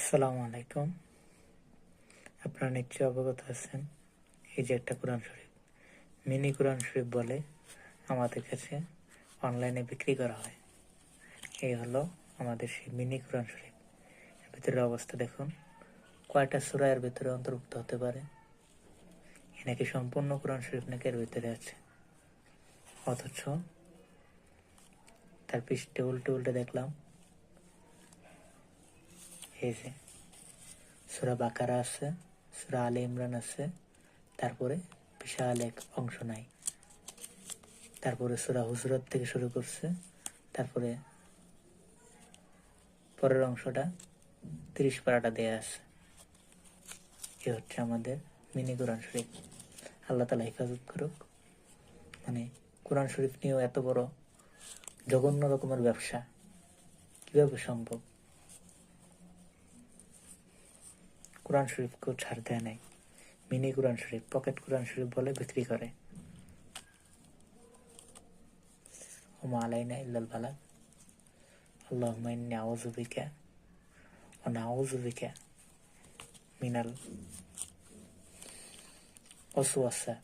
আসসালামু আলাইকুম। আপনারা নিশ্চয়ই অবগত আছেন, এই যে একটা কোরআন শরীফ, মিনি কোরআন শরীফ বলে আমাদের কাছে অনলাইনে বিক্রি করা হয়। এই হলো আমাদের সেই মিনি কোরআন শরীফ। এর ভিতরের অবস্থা দেখুন, কয়টা সূরা এর ভিতরে অন্তর্ভুক্ত হতে পারে। এ নাকি সম্পূর্ণ কোরআন শরীফ নাকি এর ভিতরে আছে, অথচ তার পৃষ্ঠে উল্টে উল্টে দেখলাম এই যে সূরা বাকারা আছে, সূরা আলে ইমরান আছে, তারপরে বিশাল এক অংশ নাই। তারপরে সূরা হুজুরাত থেকে শুরু করছে, তারপরে পরের অংশটা 30 পারাটা দেয়া আছে। এ হচ্ছে আমাদের মিনি কোরআন শরীফ। আল্লাহ তালা হেফাজত করুক। মানে কোরআন শরীফ নিয়েও এত বড় জঘন্য রকমের ব্যবসা কিভাবে সম্ভব? কোরআন শরীফ কেউ ছাড় দেয় নাই, মিনি কোরআন শরীফ, পকেট কোরআন শরীফ বলে বিক্রি করে। ওমা আলাইনা ইল্লাল বালাগ। আল্লাহুম্মা ইন্নী আউযু বিকা ওয়া নাউযু বিকা মিনাল ওয়াসওয়াসা